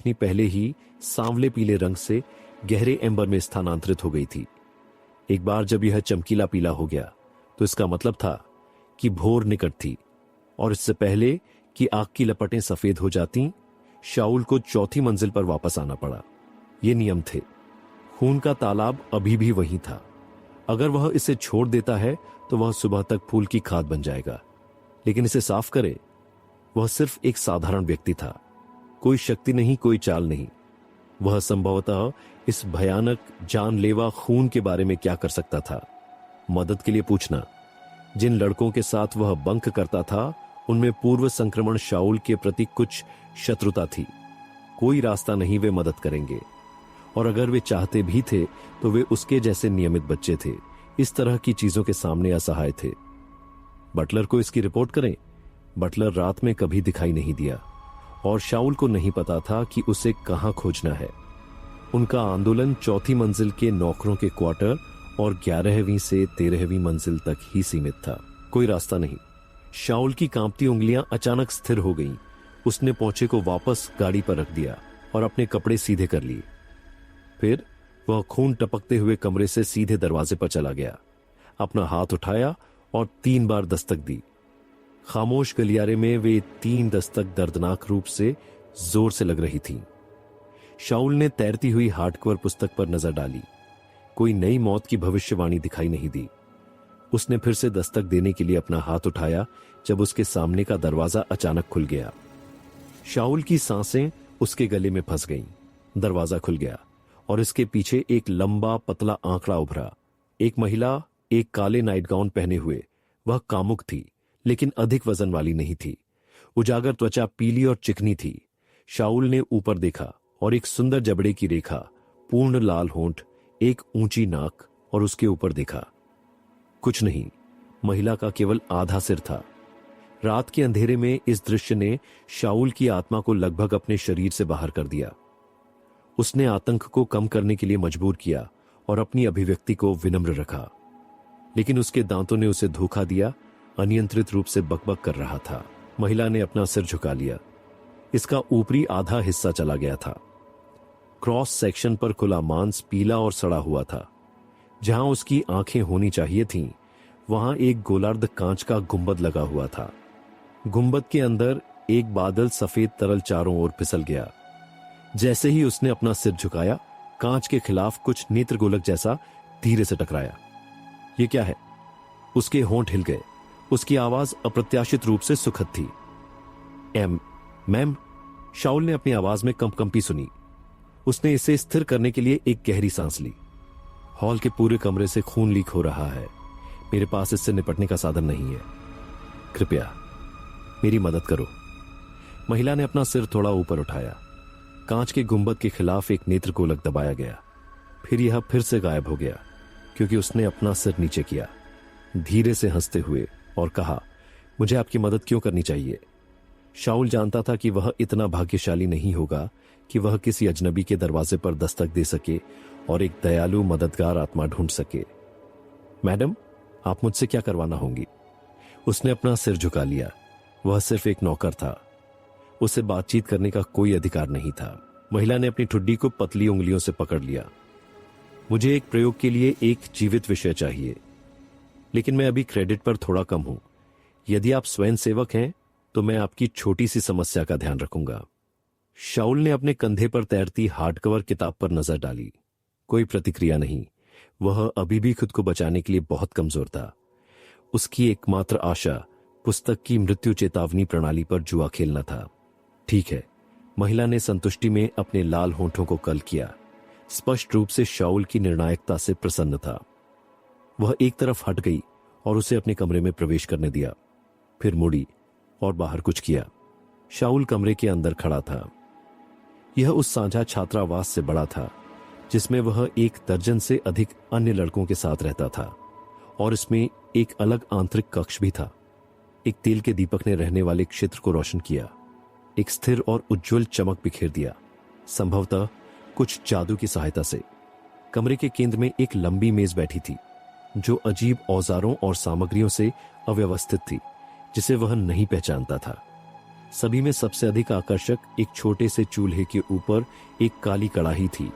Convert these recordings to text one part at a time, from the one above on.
रोशनी पहले ही सांवले पीले रंग से गहरे एम्बर में स्थानांतरित हो गई थी। एक बार जब यह चमकीला पीला हो गया तो इसका मतलब था कि भोर निकट थी, और इससे पहले कि आग की लपटें सफेद हो जाती, शाऊल को चौथी मंजिल पर वापस आना पड़ा। ये नियम थे। खून का तालाब अभी भी वहीं था। अगर वह इसे छोड़ देता है तो वह सुबह तक फूल की खाद बन जाएगा, लेकिन इसे साफ करे। वह सिर्फ एक साधारण व्यक्ति था, कोई शक्ति नहीं, कोई चाल नहीं। वह संभवतः इस भयानक जानलेवा खून के बारे में क्या कर सकता था? मदद के लिए पूछना। जिन लड़कों के साथ वह बंक करता था उनमें पूर्व संक्रमण शाऊल के प्रति कुछ शत्रुता थी। कोई रास्ता नहीं वे मदद करेंगे, और अगर वे चाहते भी थे तो वे उसके जैसे नियमित बच्चे थे, इस तरह की चीजों के सामने असहाय थे। बटलर को इसकी रिपोर्ट करें। बटलर रात में कभी दिखाई नहीं दिया, और शाऊल को नहीं पता था कि उसे कहां खोजना है। उनका आंदोलन चौथी मंजिल के नौकरों के क्वार्टर और 11वीं से 13वीं मंजिल तक ही सीमित था। कोई रास्ता नहीं। शाऊल की कांपती उंगलियां अचानक स्थिर हो गईं। उसने पोंचे को वापस गाड़ी पर रख दिया और अपने कपड़े सीधे कर लिए। फिर वह खून टपकते हुए कमरे से सीधे दरवाजे पर चला गया। अपना हाथ उठाया और 3 बार दस्तक दी। खामोश गलियारे में वे 3 दस्तक दर्दनाक रूप से जोर से लग रही थीं। शाऊल ने तैरती हुई हार्डकवर पुस्तक पर नजर डाली। कोई नई मौत की भविष्यवाणी दिखाई नहीं दी। उसने फिर से दस्तक देने के लिए अपना हाथ उठाया जब उसके सामने का दरवाजा अचानक खुल गया। शाऊल की सांसें उसके गले में फंस गईं। दरवाजा खुल गया और इसके पीछे एक लंबा पतला आंकड़ा उभरा। एक महिला, एक काले नाइट गाउन पहने हुए। वह कामुक थी, लेकिन अधिक वजन वाली नहीं थी। उजागर त्वचा पीली और चिकनी थी। शाऊल ने ऊपर देखा और एक सुंदर जबड़े की रेखा, पूर्ण लाल होंठ, एक ऊंची नाक, और उसके ऊपर देखा। कुछ नहीं, महिला का केवल आधा सिर था। रात के अंधेरे में इस दृश्य ने शाऊल की आत्मा को लगभग अपने शरीर से बाहर कर दिया। उसने आतंक को कम करने के लिए मजबूर किया और अपनी अभिव्यक्ति को विनम्र रखा, लेकिन उसके दांतों ने उसे धोखा दिया। अनियंत्रित रूप से बकबक कर रहा था। महिला ने अपना सिर झुका लिया। इसका ऊपरी आधा हिस्सा चला गया था। क्रॉस सेक्शन पर खुला मांस पीला और सड़ा हुआ था। जहां उसकी आंखें होनी चाहिए थीं, वहां एक गोलार्ध कांच का गुंबद लगा हुआ था। गुंबद के अंदर एक बादल सफेद तरल चारों ओर फिसल गया। जैसे ही उसने अपना सिर झुकाया, कांच के खिलाफ कुछ नेत्रगोलक जैसा धीरे से टकराया। यह क्या है? उसके होंठ हिल गए। उसकी आवाज अप्रत्याशित रूप से सुखद थी। मैम। शाऊल ने अपनी आवाज में कंपकंपी सुनी। उसने इसे स्थिर करने के लिए एक गहरी सांस ली। हॉल के पूरे कमरे से खून लीक हो रहा है। मेरे पास इससे निपटने का साधन नहीं है। कृपया मेरी मदद करो। महिला ने अपना सिर थोड़ा ऊपर उठाया। कांच के गुंबद के खिलाफ एक नेत्रगोलक दबाया गया। फिर यह फिर से गायब हो गया, क्योंकि उसने अपना सिर नीचे किया, धीरे से हंसते हुए, और कहा, मुझे आपकी मदद क्यों करनी चाहिए? शाऊल जानता था कि वह इतना भाग्यशाली नहीं होगा कि वह किसी अजनबी के दरवाजे पर दस्तक दे सके और एक दयालु मददगार आत्मा ढूंढ सके। मैडम, आप मुझसे क्या करवाना होंगी? उसने अपना सिर झुका लिया। वह सिर्फ एक नौकर था। उसे बातचीत करने का कोई अधिकार नहीं था। महिला ने अपनी ठुड्डी को पतली उंगलियों से पकड़ लिया। मुझे एक प्रयोग के लिए एक जीवित विषय चाहिए, लेकिन मैं अभी क्रेडिट पर थोड़ा कम हूं। यदि आप स्वयं सेवक हैं तो मैं आपकी छोटी सी समस्या का ध्यान रखूंगा। शाऊल ने अपने कंधे पर तैरती हार्डकवर किताब पर नजर डाली। कोई प्रतिक्रिया नहीं। वह अभी भी खुद को बचाने के लिए बहुत कमजोर था। उसकी एकमात्र आशा पुस्तक की मृत्यु चेतावनी प्रणाली पर जुआ खेलना था। ठीक है, महिला ने संतुष्टि में अपने लाल होंठों को कल किया। स्पष्ट रूप से शाऊल की निर्णायकता से प्रसन्न था। वह एक तरफ हट गई और उसे अपने कमरे में प्रवेश करने दिया। फिर मुड़ी और बाहर कुछ किया। शाऊल कमरे के अंदर खड़ा था। यह उस साझा छात्रावास से बड़ा था जिसमें वह 1 दर्जन से अधिक अन्य लड़कों के साथ रहता था, और इसमें एक अलग आंतरिक कक्ष भी था। एक तेल के दीपक ने रहने वाले क्षेत्र को रोशन किया, एक स्थिर और उज्जवल चमक बिखेर दिया, संभवतः कुछ जादू की सहायता से। कमरे के केंद्र में एक लंबी मेज बैठी थी जो अजीब औजारों और सामग्रियों से अव्यवस्थित थी, जिसे वह नहीं पहचानता था। सभी में सबसे अधिक आकर्षक एक छोटे से चूल्हे के ऊपर एक काली कड़ाही थी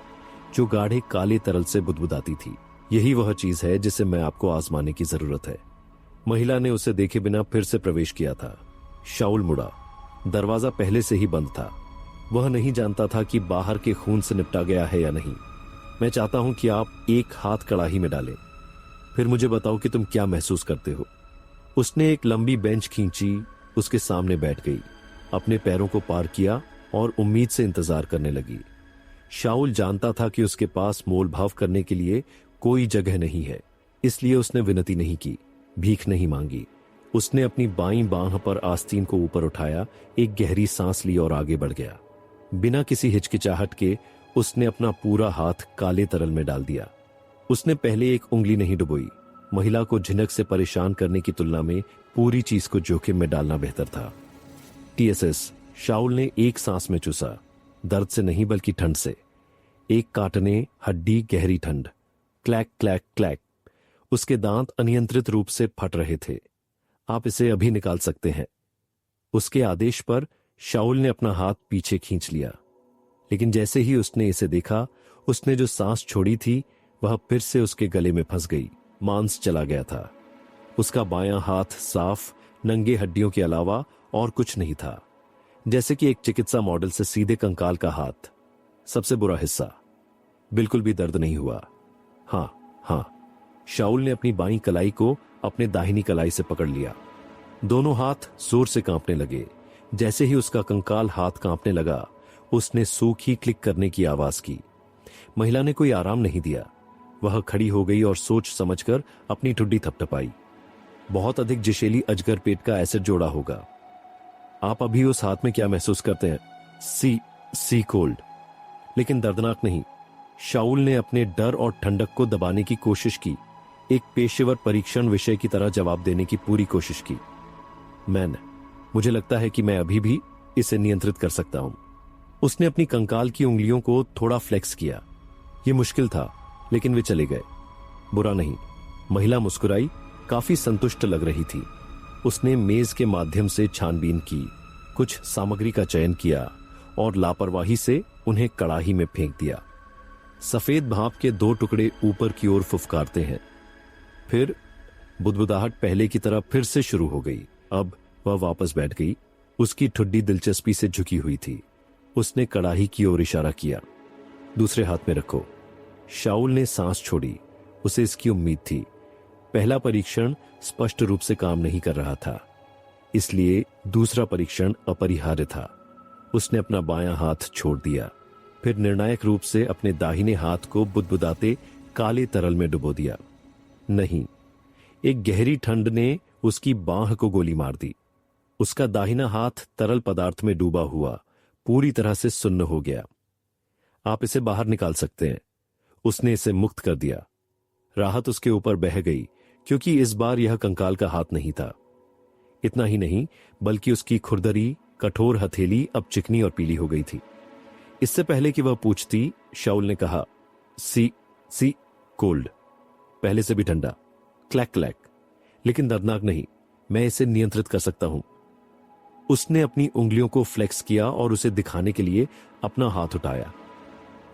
जो गाढ़े काले तरल से बुदबुदाती थी। यही वह चीज है जिसे मैं आपको आजमाने की जरूरत है। महिला ने उसे देखे बिना फिर से प्रवेश किया था। शाऊल मुड़ा। दरवाजा पहले से ही बंद था। वह नहीं जानता था कि बाहर के खून से निपटा गया है या नहीं। मैं चाहता हूं कि आप एक हाथ कड़ाही में डालें, फिर मुझे बताओ कि तुम क्या महसूस करते हो। उसने एक लंबी बेंच खींची, उसके सामने बैठ गई, अपने पैरों को पार किया और उम्मीद से इंतजार करने लगी। शाऊल जानता था कि उसके पास मोल भाव करने के लिए कोई जगह नहीं है, इसलिए उसने विनती नहीं की, भीख नहीं मांगी। उसने अपनी बाईं बांह पर आस्तीन को ऊपर उठाया, एक गहरी सांस ली और आगे बढ़ गया। बिना किसी हिचकिचाहट के उसने अपना पूरा हाथ काले तरल में डाल दिया। उसने पहले एक उंगली नहीं डुबोई। महिला को झिनक से परेशान करने की तुलना में पूरी चीज को जोखिम में डालना बेहतर था। टीएसएस। शाऊल ने एक सांस में चूसा, दर्द से नहीं बल्कि ठंड से। एक काटने, हड्डी, गहरी ठंड। Clack clack clack. उसके दांत अनियंत्रित रूप से फट रहे थे। आप इसे अभी निकाल सकते हैं। उसके आदेश पर शाऊल ने अपना हाथ पीछे खींच लिया, लेकिन जैसे ही उसने इसे देखा, उसने जो सांस छोड़ी थी वह फिर से उसके गले में फंस गई। मांस चला गया था। उसका बायां हाथ साफ, नंगे हड्डियों के अलावा और कुछ नहीं था, जैसे कि एक चिकित्सा मॉडल से सीधे कंकाल का हाथ। सबसे बुरा हिस्सा, बिल्कुल भी दर्द नहीं हुआ। हाँ। शाऊल ने अपनी बाईं कलाई को अपने दाहिनी कलाई से पकड़ लिया। दोनों हाथ जोर से कांपने लगे। जैसे ही उसका कंकाल हाथ कांपने लगा, उसने सूखी क्लिक करने की आवाज की। महिला ने कोई आराम नहीं दिया। वह खड़ी हो गई और सोच समझकर अपनी ठुड्डी थपथपाई। बहुत अधिक जशेली अजगर पेट का एसिड जोड़ा होगा। आप अभी उस हाथ में क्या महसूस करते हैं? सी कोल्ड, लेकिन दर्दनाक नहीं। शाऊल ने अपने डर और ठंडक को दबाने की कोशिश की, एक पेशेवर परीक्षण विषय की तरह जवाब देने की पूरी कोशिश की। मुझे लगता है कि मैं अभी भी इसे नियंत्रित कर सकता हूं। उसने अपनी कंकाल की उंगलियों को थोड़ा फ्लेक्स किया। यह मुश्किल था, लेकिन वे चले गए। बुरा नहीं। महिला मुस्कुराई, काफी संतुष्ट लग रही थी। उसने मेज के माध्यम से छानबीन की, कुछ सामग्री का चयन किया और लापरवाही से उन्हें कड़ाही में फेंक दिया। सफेद भाप के 2 टुकड़े ऊपर की ओर फुफकारते हैं। फिर बुदबुदाहट पहले की तरह फिर से शुरू हो गई। अब वह वापस बैठ गई। उसकी ठुड्डी दिलचस्पी से झुकी हुई थी। उसने कड़ाही की ओर इशारा किया। दूसरे हाथ में रखो। शाऊल ने सांस छोड़ी। उसे इसकी उम्मीद थी। पहला परीक्षण स्पष्ट रूप से काम नहीं कर रहा था, इसलिए दूसरा परीक्षण अपरिहार्य था। उसने अपना बायां हाथ छोड़ दिया, फिर निर्णायक रूप से अपने दाहिने हाथ को बुदबुदाते काले तरल में डुबो दिया। नहीं, एक गहरी ठंड ने उसकी बांह को गोली मार दी। उसका दाहिना हाथ तरल पदार्थ में डूबा हुआ पूरी तरह से सुन्न हो गया। आप इसे बाहर निकाल सकते हैं। उसने इसे मुक्त कर दिया। राहत उसके ऊपर बह गई, क्योंकि इस बार यह कंकाल का हाथ नहीं था। इतना ही नहीं, बल्कि उसकी खुरदरी, कठोर हथेली अब चिकनी और पीली हो गई थी। इससे पहले कि वह पूछती, शाऊल ने कहा, सी कोल्ड, पहले से भी ठंडा। क्लैक क्लैक, लेकिन दर्दनाक नहीं। मैं इसे नियंत्रित कर सकता हूं। उसने अपनी उंगलियों को फ्लेक्स किया और उसे दिखाने के लिए अपना हाथ उठाया।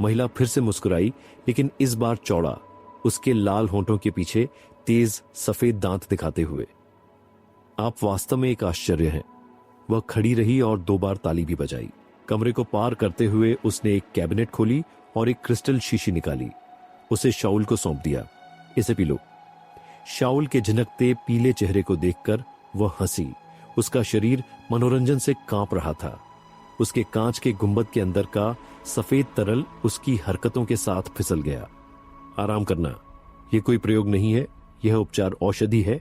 महिला फिर से मुस्कुराई, लेकिन इस बार चौड़ा, उसके लाल होंठों के पीछे तेज सफेद दांत दिखाते हुए। आप वास्तव में एक आश्चर्य हैं। वह खड़ी रही और 2 बार ताली भी बजाई। कमरे को पार करते हुए उसने एक कैबिनेट खोली और एक क्रिस्टल शीशी निकाली। उसे शाऊल को सौंप दिया। इसे पी लो। शाऊल के झिनकते पीले चेहरे को देखकर वह हंसी। उसका शरीर मनोरंजन से कांप रहा था। उसके कांच के गुंबद के अंदर का सफेद तरल उसकी हरकतों के साथ फिसल गया। आराम करना, यह कोई प्रयोग नहीं है, यह उपचार औषधि है